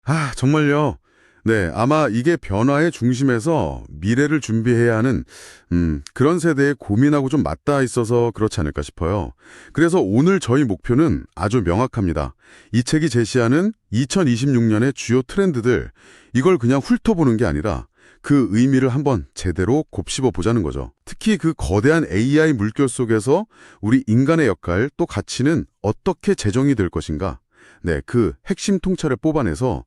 아, 정말요. 네, 아마 이게 변화의 중심에서 미래를 준비해야 하는 그런 세대에 고민하고 좀 맞닿아 있어서 그렇지 않을까 싶어요. 그래서 오늘 저희 목표는 아주 명확합니다. 이 책이 제시하는 2026년의 주요 트렌드들, 이걸 그냥 훑어보는 게 아니라 그 의미를 한번 제대로 곱씹어 보자는 거죠. 특히 그 거대한 AI 물결 속에서 우리 인간의 역할 또 가치는 어떻게 재정이 될 것인가. 네, 그 핵심 통찰을 뽑아내서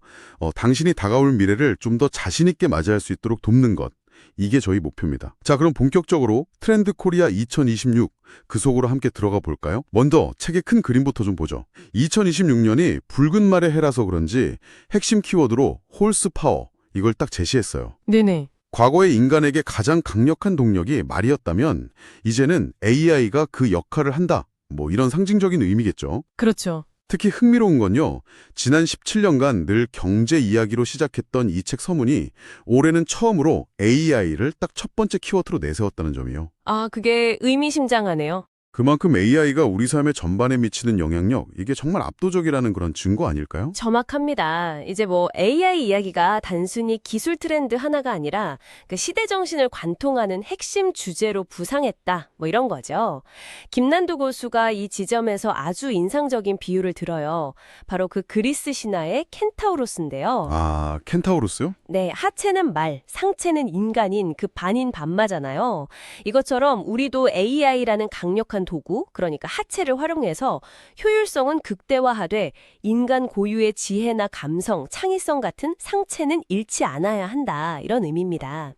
당신이 다가올 미래를 좀 더 자신 있게 맞이할 수 있도록 돕는 것. 이게 저희 목표입니다. 자, 그럼 본격적으로 트렌드 코리아 2026 그 속으로 함께 들어가 볼까요? 먼저 책의 큰 그림부터 좀 보죠. 2026년이 붉은 말의 해라서 그런지 핵심 키워드로 홀스 파워 이걸 딱 제시했어요. 네네. 과거의 인간에게 가장 강력한 동력이 말이었다면 이제는 AI가 그 역할을 한다. 뭐 이런 상징적인 의미겠죠. 그렇죠. 특히 흥미로운 건요. 지난 17년간 늘 경제 이야기로 시작했던 이 책 서문이 올해는 처음으로 AI를 딱 첫 번째 키워드로 내세웠다는 점이요. 아, 그게 의미심장하네요. 그만큼 AI가 우리 삶의 전반에 미치는 영향력, 이게 정말 압도적이라는 그런 증거 아닐까요? 정확합니다. 이제 뭐 AI 이야기가 단순히 기술 트렌드 하나가 아니라 그 시대 정신을 관통하는 핵심 주제로 부상했다. 뭐 이런 거죠. 김난도 고수가 이 지점에서 아주 인상적인 비유를 들어요. 바로 그 그리스 신화의 켄타우로스인데요. 아, 켄타우로스요? 네, 하체는 말, 상체는 인간인 그 반인 반마잖아요. 이것처럼 우리도 AI라는 강력한 도구, 그러니까 하체를 활용해서 효율성은 극대화하되 인간 고유의 지혜나 감성, 창의성 같은 상체는 잃지 않아야 한다. 이런 의미입니다.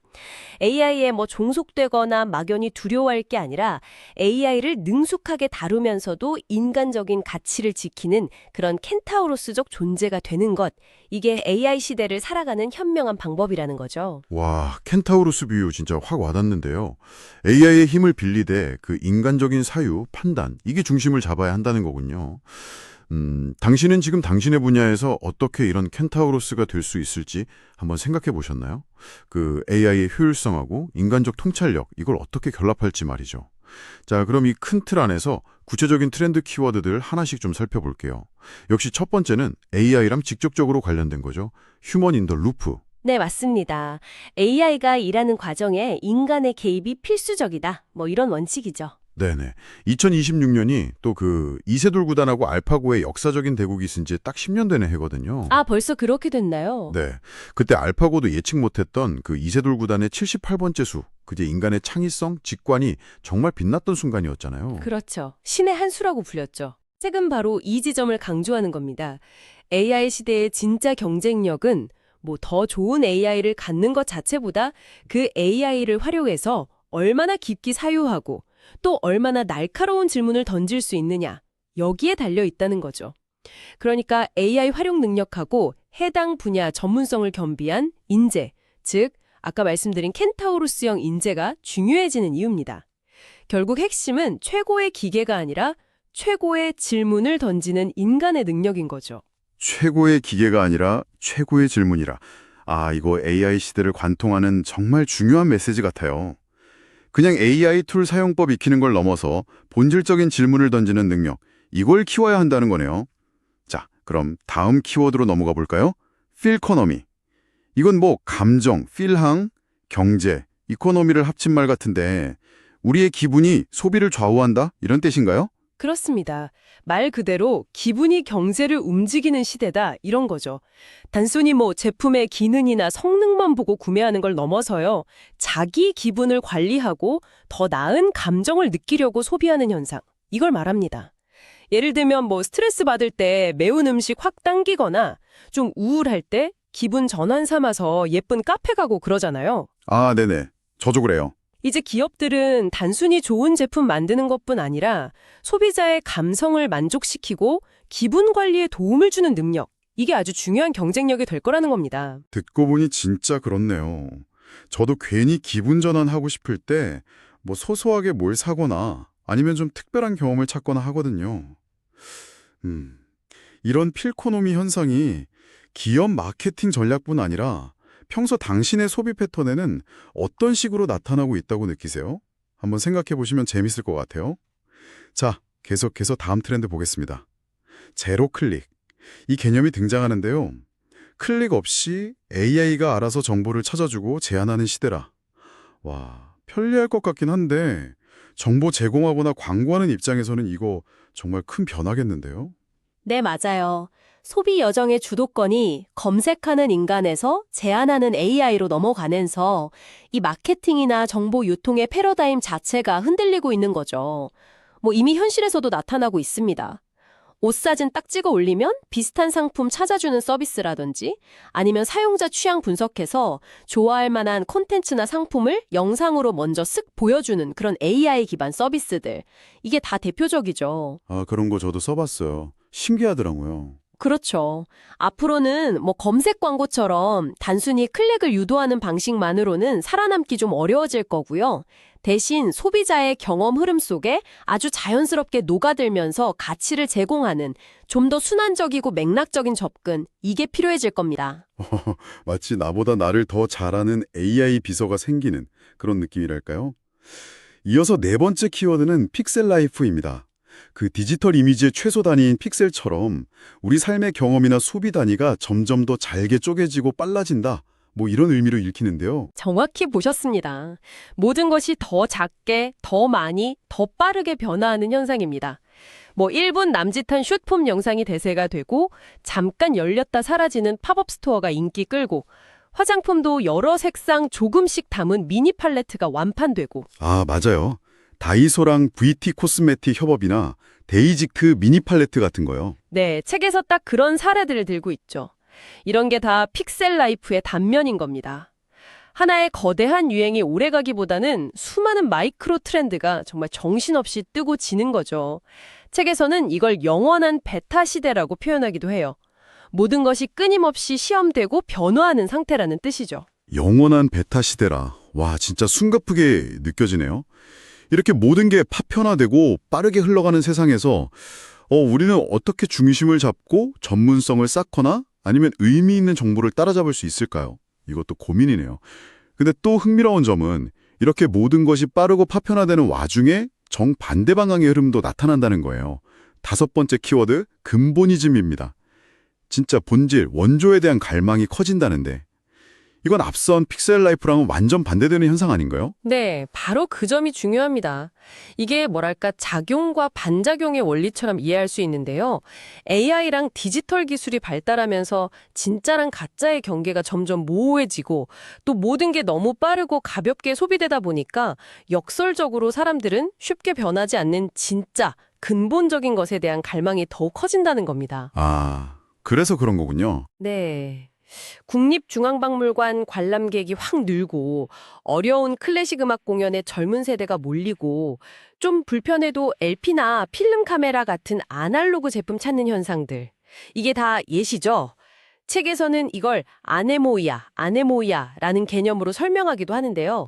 AI에 뭐 종속되거나 막연히 두려워할 게 아니라 AI를 능숙하게 다루면서도 인간적인 가치를 지키는 그런 켄타우로스적 존재가 되는 것. 이게 AI 시대를 살아가는 현명한 방법이라는 거죠. 와, 켄타우로스 비유 진짜 확 와닿는데요. AI의 힘을 빌리되 그 인간적인 사유, 판단, 이게 중심을 잡아야 한다는 거군요. 당신은 지금 당신의 분야에서 어떻게 이런 켄타우로스가 될 수 있을지 한번 생각해 보셨나요? 그 AI의 효율성하고 인간적 통찰력, 이걸 어떻게 결합할지 말이죠. 자, 그럼 이 큰 틀 안에서 구체적인 트렌드 키워드들 하나씩 좀 살펴볼게요. 역시 첫 번째는 AI랑 직접적으로 관련된 거죠. 휴먼 인 더 루프. 네, 맞습니다. AI가 일하는 과정에 인간의 개입이 필수적이다. 뭐 이런 원칙이죠. 네네. 2026년이 또 그 이세돌 구단하고 알파고의 역사적인 대국이 있은 지 딱 10년 되는 해거든요. 아, 벌써 그렇게 됐나요? 네. 그때 알파고도 예측 못했던 그 이세돌 구단의 78번째 수, 그제 인간의 창의성, 직관이 정말 빛났던 순간이었잖아요. 그렇죠. 신의 한 수라고 불렸죠. 책은 바로 이 지점을 강조하는 겁니다. AI 시대의 진짜 경쟁력은 뭐 더 좋은 AI를 갖는 것 자체보다 그 AI를 활용해서 얼마나 깊게 사유하고 또 얼마나 날카로운 질문을 던질 수 있느냐, 여기에 달려 있다는 거죠. 그러니까 AI 활용 능력하고 해당 분야 전문성을 겸비한 인재, 즉 아까 말씀드린 켄타우로스형 인재가 중요해지는 이유입니다. 결국 핵심은 최고의 기계가 아니라 최고의 질문을 던지는 인간의 능력인 거죠. 최고의 기계가 아니라 최고의 질문이라. 아, 이거 AI 시대를 관통하는 정말 중요한 메시지 같아요. 그냥 AI 툴 사용법 익히는 걸 넘어서 본질적인 질문을 던지는 능력, 이걸 키워야 한다는 거네요. 자, 그럼 다음 키워드로 넘어가 볼까요? 필코노미. 이건 뭐 감정, 필항, 경제, 이코노미를 합친 말 같은데 우리의 기분이 소비를 좌우한다? 이런 뜻인가요? 그렇습니다. 말 그대로 기분이 경제를 움직이는 시대다 이런 거죠. 단순히 뭐 제품의 기능이나 성능만 보고 구매하는 걸 넘어서요. 자기 기분을 관리하고 더 나은 감정을 느끼려고 소비하는 현상. 이걸 말합니다. 예를 들면 뭐 스트레스 받을 때 매운 음식 확 당기거나 좀 우울할 때 기분 전환 삼아서 예쁜 카페 가고 그러잖아요. 아, 네네. 저도 그래요. 이제 기업들은 단순히 좋은 제품 만드는 것뿐 아니라 소비자의 감성을 만족시키고 기분 관리에 도움을 주는 능력, 이게 아주 중요한 경쟁력이 될 거라는 겁니다. 듣고 보니 진짜 그렇네요. 저도 괜히 기분 전환하고 싶을 때 뭐 소소하게 뭘 사거나 아니면 좀 특별한 경험을 찾거나 하거든요. 이런 필코노미 현상이 기업 마케팅 전략뿐 아니라 평소 당신의 소비 패턴에는 어떤 식으로 나타나고 있다고 느끼세요? 한번 생각해 보시면 재밌을 것 같아요. 자, 계속해서 다음 트렌드 보겠습니다. 제로 클릭. 이 개념이 등장하는데요. 클릭 없이 AI가 알아서 정보를 찾아주고 제안하는 시대라. 와, 편리할 것 같긴 한데 정보 제공하거나 광고하는 입장에서는 이거 정말 큰 변화겠는데요? 네, 맞아요. 소비 여정의 주도권이 검색하는 인간에서 제안하는 AI로 넘어가면서 이 마케팅이나 정보 유통의 패러다임 자체가 흔들리고 있는 거죠. 이미 현실에서도 나타나고 있습니다. 옷 사진 딱 찍어 올리면 비슷한 상품 찾아주는 서비스라든지 아니면 사용자 취향 분석해서 좋아할 만한 콘텐츠나 상품을 영상으로 먼저 쓱 보여주는 그런 AI 기반 서비스들. 이게 다 대표적이죠. 아, 그런 거 저도 써봤어요. 신기하더라고요. 그렇죠. 앞으로는 검색 광고처럼 단순히 클릭을 유도하는 방식만으로는 살아남기 좀 어려워질 거고요. 대신 소비자의 경험 흐름 속에 아주 자연스럽게 녹아들면서 가치를 제공하는 좀 더 순환적이고 맥락적인 접근, 이게 필요해질 겁니다. 마치 나보다 나를 더 잘하는 AI 비서가 생기는 그런 느낌이랄까요? 이어서 네 번째 키워드는 픽셀 라이프입니다. 그 디지털 이미지의 최소 단위인 픽셀처럼 우리 삶의 경험이나 소비 단위가 점점 더 잘게 쪼개지고 빨라진다. 이런 의미로 읽히는데요. 정확히 보셨습니다. 모든 것이 더 작게, 더 많이, 더 빠르게 변화하는 현상입니다. 1분 남짓한 숏폼 영상이 대세가 되고 잠깐 열렸다 사라지는 팝업 스토어가 인기 끌고 화장품도 여러 색상 조금씩 담은 미니 팔레트가 완판되고 아, 맞아요. 다이소랑 VT 코스메틱 협업이나 데이지크 미니 팔레트 같은 거요. 네, 책에서 딱 그런 사례들을 들고 있죠. 이런 게 다 픽셀 라이프의 단면인 겁니다. 하나의 거대한 유행이 오래가기보다는 수많은 마이크로 트렌드가 정말 정신없이 뜨고 지는 거죠. 책에서는 이걸 영원한 베타 시대라고 표현하기도 해요. 모든 것이 끊임없이 시험되고 변화하는 상태라는 뜻이죠. 영원한 베타 시대라. 와, 진짜 숨가쁘게 느껴지네요. 이렇게 모든 게 파편화되고 빠르게 흘러가는 세상에서 우리는 어떻게 중심을 잡고 전문성을 쌓거나 아니면 의미 있는 정보를 따라잡을 수 있을까요? 이것도 고민이네요. 근데 또 흥미로운 점은 이렇게 모든 것이 빠르고 파편화되는 와중에 정반대 방향의 흐름도 나타난다는 거예요. 다섯 번째 키워드, 근본이즘입니다. 진짜 본질, 원조에 대한 갈망이 커진다는데 이건 앞선 픽셀 라이프랑은 완전 반대되는 현상 아닌가요? 네, 바로 그 점이 중요합니다. 이게 작용과 반작용의 원리처럼 이해할 수 있는데요. AI랑 디지털 기술이 발달하면서 진짜랑 가짜의 경계가 점점 모호해지고 또 모든 게 너무 빠르고 가볍게 소비되다 보니까 역설적으로 사람들은 쉽게 변하지 않는 진짜, 근본적인 것에 대한 갈망이 더욱 커진다는 겁니다. 아, 그래서 그런 거군요. 네. 국립중앙박물관 관람객이 확 늘고 어려운 클래식 음악 공연에 젊은 세대가 몰리고 좀 불편해도 LP나 필름 카메라 같은 아날로그 제품 찾는 현상들. 이게 다 예시죠? 책에서는 이걸 아네모이아라는 개념으로 설명하기도 하는데요.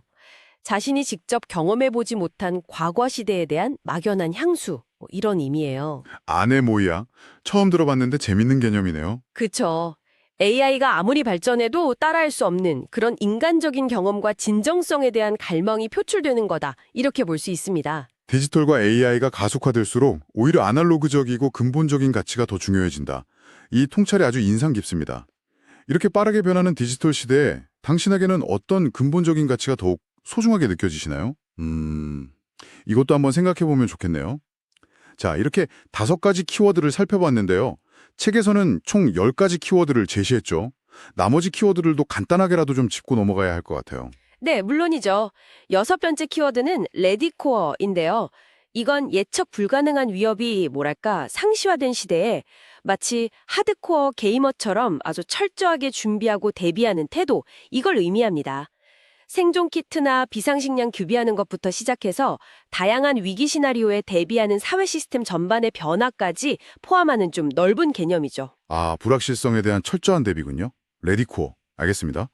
자신이 직접 경험해보지 못한 과거 시대에 대한 막연한 향수, 이런 의미예요. 아네모이아. 처음 들어봤는데 재밌는 개념이네요. 그쵸. AI가 아무리 발전해도 따라할 수 없는 그런 인간적인 경험과 진정성에 대한 갈망이 표출되는 거다. 이렇게 볼 수 있습니다. 디지털과 AI가 가속화될수록 오히려 아날로그적이고 근본적인 가치가 더 중요해진다. 이 통찰이 아주 인상 깊습니다. 이렇게 빠르게 변하는 디지털 시대에 당신에게는 어떤 근본적인 가치가 더욱 소중하게 느껴지시나요? 이것도 한번 생각해보면 좋겠네요. 자, 이렇게 5가지 키워드를 살펴봤는데요. 책에서는 총 10가지 키워드를 제시했죠. 나머지 키워드들도 간단하게라도 좀 짚고 넘어가야 할 것 같아요. 네, 물론이죠. 6번째 키워드는 레디코어인데요. 이건 예측 불가능한 위협이 상시화된 시대에 마치 하드코어 게이머처럼 아주 철저하게 준비하고 대비하는 태도, 이걸 의미합니다. 생존 키트나 비상식량 규비하는 것부터 시작해서 다양한 위기 시나리오에 대비하는 사회 시스템 전반의 변화까지 포함하는 좀 넓은 개념이죠. 아, 불확실성에 대한 철저한 대비군요. 레디코어. 알겠습니다.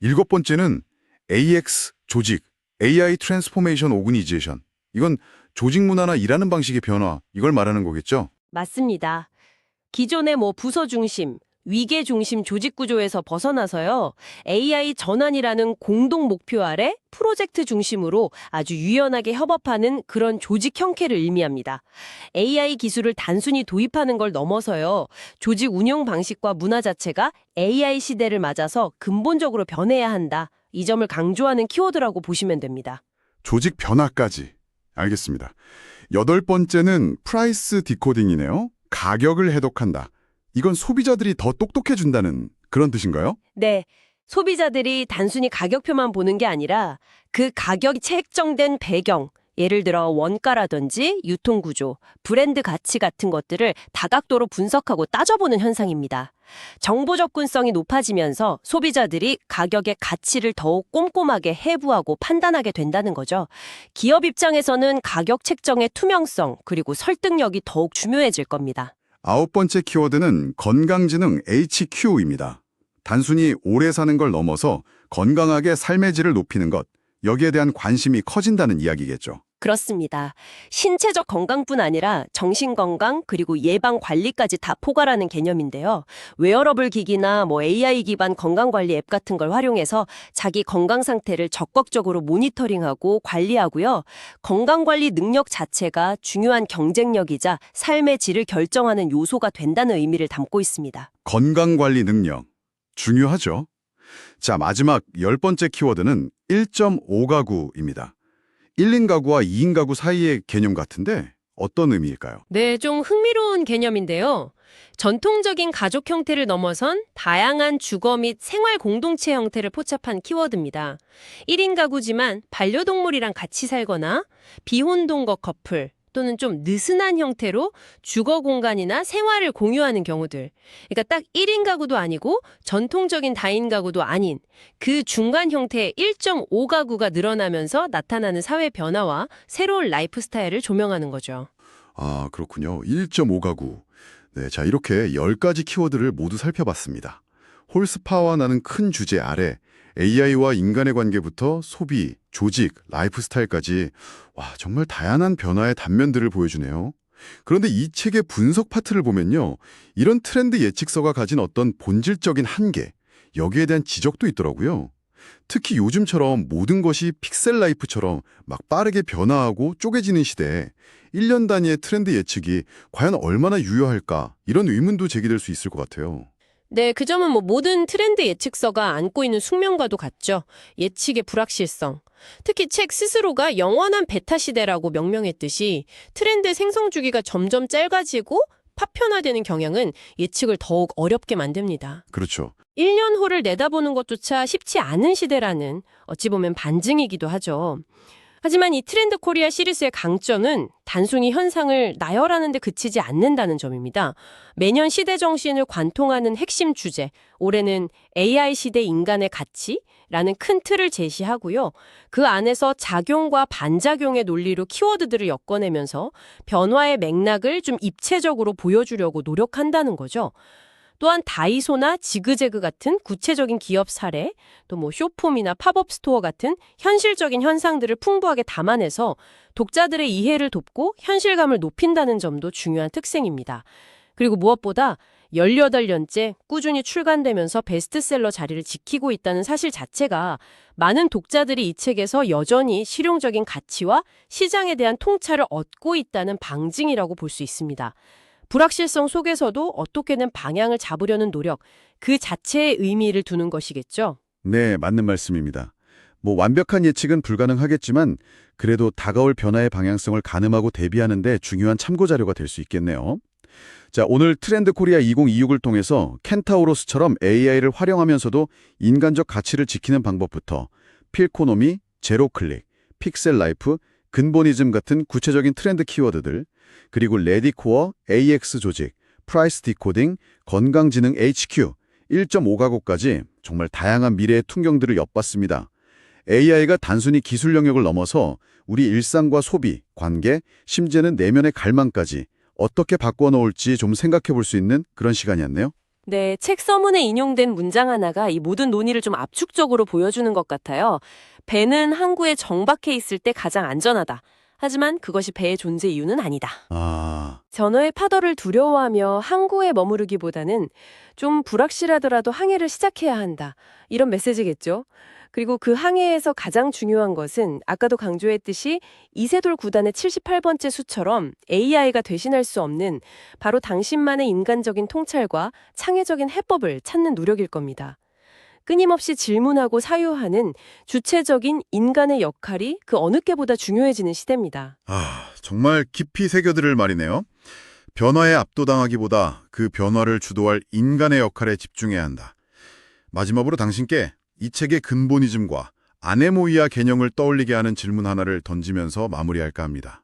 7번째는 AX, 조직, AI 트랜스포메이션 오그니제이션. 이건 조직 문화나 일하는 방식의 변화, 이걸 말하는 거겠죠? 맞습니다. 기존의 부서 중심, 위계 중심 조직 구조에서 벗어나서요. AI 전환이라는 공동 목표 아래 프로젝트 중심으로 아주 유연하게 협업하는 그런 조직 형태를 의미합니다. AI 기술을 단순히 도입하는 걸 넘어서요. 조직 운영 방식과 문화 자체가 AI 시대를 맞아서 근본적으로 변해야 한다. 이 점을 강조하는 키워드라고 보시면 됩니다. 조직 변화까지. 알겠습니다. 8번째는 프라이스 디코딩이네요. 가격을 해독한다. 이건 소비자들이 더 똑똑해진다는 그런 뜻인가요? 네. 소비자들이 단순히 가격표만 보는 게 아니라 그 가격이 책정된 배경, 예를 들어 원가라든지 유통구조, 브랜드 가치 같은 것들을 다각도로 분석하고 따져보는 현상입니다. 정보 접근성이 높아지면서 소비자들이 가격의 가치를 더욱 꼼꼼하게 해부하고 판단하게 된다는 거죠. 기업 입장에서는 가격 책정의 투명성 그리고 설득력이 더욱 중요해질 겁니다. 9번째 키워드는 건강지능 HQ입니다. 단순히 오래 사는 걸 넘어서 건강하게 삶의 질을 높이는 것, 여기에 대한 관심이 커진다는 이야기겠죠. 그렇습니다. 신체적 건강뿐 아니라 정신건강 그리고 예방관리까지 다 포괄하는 개념인데요. 웨어러블 기기나 AI 기반 건강관리 앱 같은 걸 활용해서 자기 건강 상태를 적극적으로 모니터링하고 관리하고요. 건강관리 능력 자체가 중요한 경쟁력이자 삶의 질을 결정하는 요소가 된다는 의미를 담고 있습니다. 건강관리 능력. 중요하죠. 자, 마지막 10번째 키워드는 1.5가구입니다. 1인 가구와 2인 가구 사이의 개념 같은데 어떤 의미일까요? 네, 좀 흥미로운 개념인데요. 전통적인 가족 형태를 넘어선 다양한 주거 및 생활 공동체 형태를 포착한 키워드입니다. 1인 가구지만 반려동물이랑 같이 살거나 비혼동거 커플 또는 좀 느슨한 형태로 주거 공간이나 생활을 공유하는 경우들. 그러니까 딱 1인 가구도 아니고 전통적인 다인 가구도 아닌 그 중간 형태의 1.5가구가 늘어나면서 나타나는 사회 변화와 새로운 라이프 스타일을 조명하는 거죠. 아, 그렇군요. 1.5가구. 네, 자, 이렇게 10가지 키워드를 모두 살펴봤습니다. 홀스파와 나는 큰 주제 아래 AI와 인간의 관계부터 소비, 조직, 라이프 스타일까지 와, 정말 다양한 변화의 단면들을 보여주네요. 그런데 이 책의 분석 파트를 보면요. 이런 트렌드 예측서가 가진 어떤 본질적인 한계, 여기에 대한 지적도 있더라고요. 특히 요즘처럼 모든 것이 픽셀 라이프처럼 막 빠르게 변화하고 쪼개지는 시대에 1년 단위의 트렌드 예측이 과연 얼마나 유효할까 이런 의문도 제기될 수 있을 것 같아요. 네, 그 점은 모든 트렌드 예측서가 안고 있는 숙명과도 같죠. 예측의 불확실성. 특히 책 스스로가 영원한 베타 시대라고 명명했듯이 트렌드 생성 주기가 점점 짧아지고 파편화되는 경향은 예측을 더욱 어렵게 만듭니다. 그렇죠. 1년 후를 내다보는 것조차 쉽지 않은 시대라는 어찌 보면 반증이기도 하죠. 하지만 이 트렌드 코리아 시리즈의 강점은 단순히 현상을 나열하는 데 그치지 않는다는 점입니다. 매년 시대 정신을 관통하는 핵심 주제, 올해는 AI 시대 인간의 가치라는 큰 틀을 제시하고요. 그 안에서 작용과 반작용의 논리로 키워드들을 엮어내면서 변화의 맥락을 좀 입체적으로 보여주려고 노력한다는 거죠. 또한 다이소나 지그재그 같은 구체적인 기업 사례, 또 쇼폼이나 팝업 스토어 같은 현실적인 현상들을 풍부하게 담아내서 독자들의 이해를 돕고 현실감을 높인다는 점도 중요한 특징입니다. 그리고 무엇보다 18년째 꾸준히 출간되면서 베스트셀러 자리를 지키고 있다는 사실 자체가 많은 독자들이 이 책에서 여전히 실용적인 가치와 시장에 대한 통찰을 얻고 있다는 방증이라고 볼 수 있습니다. 불확실성 속에서도 어떻게든 방향을 잡으려는 노력, 그 자체의 의미를 두는 것이겠죠. 네, 맞는 말씀입니다. 완벽한 예측은 불가능하겠지만 그래도 다가올 변화의 방향성을 가늠하고 대비하는 데 중요한 참고 자료가 될 수 있겠네요. 자, 오늘 트렌드 코리아 2026을 통해서 켄타우로스처럼 AI를 활용하면서도 인간적 가치를 지키는 방법부터 필코노미, 제로클릭, 픽셀 라이프, 근본이즘 같은 구체적인 트렌드 키워드들, 그리고 레디코어, AX 조직, 프라이스 디코딩, 건강지능 HQ, 1.5가구까지 정말 다양한 미래의 풍경들을 엿봤습니다. AI가 단순히 기술 영역을 넘어서 우리 일상과 소비, 관계, 심지어는 내면의 갈망까지 어떻게 바꿔 놓을지 좀 생각해 볼 수 있는 그런 시간이었네요. 네, 책 서문에 인용된 문장 하나가 이 모든 논의를 좀 압축적으로 보여주는 것 같아요. 배는 항구에 정박해 있을 때 가장 안전하다. 하지만 그것이 배의 존재 이유는 아니다. 아, 전어의 파도를 두려워하며 항구에 머무르기보다는 좀 불확실하더라도 항해를 시작해야 한다. 이런 메시지겠죠. 그리고 그 항해에서 가장 중요한 것은 아까도 강조했듯이 이세돌 구단의 78번째 수처럼 AI가 대신할 수 없는 바로 당신만의 인간적인 통찰과 창의적인 해법을 찾는 노력일 겁니다. 끊임없이 질문하고 사유하는 주체적인 인간의 역할이 그 어느 때보다 중요해지는 시대입니다. 정말 깊이 새겨들을 말이네요. 변화에 압도당하기보다 그 변화를 주도할 인간의 역할에 집중해야 한다. 마지막으로 당신께 이 책의 근본이즘과 아네모이아 개념을 떠올리게 하는 질문 하나를 던지면서 마무리할까 합니다.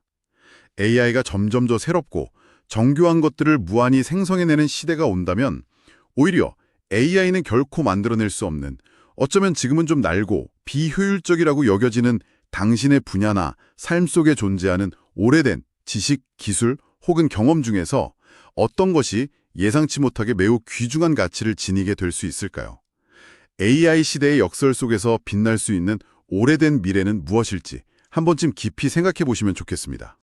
AI가 점점 더 새롭고 정교한 것들을 무한히 생성해내는 시대가 온다면 오히려 AI는 결코 만들어낼 수 없는, 어쩌면 지금은 좀 낡고 비효율적이라고 여겨지는 당신의 분야나 삶 속에 존재하는 오래된 지식, 기술 혹은 경험 중에서 어떤 것이 예상치 못하게 매우 귀중한 가치를 지니게 될 수 있을까요? AI 시대의 역설 속에서 빛날 수 있는 오래된 미래는 무엇일지 한 번쯤 깊이 생각해 보시면 좋겠습니다.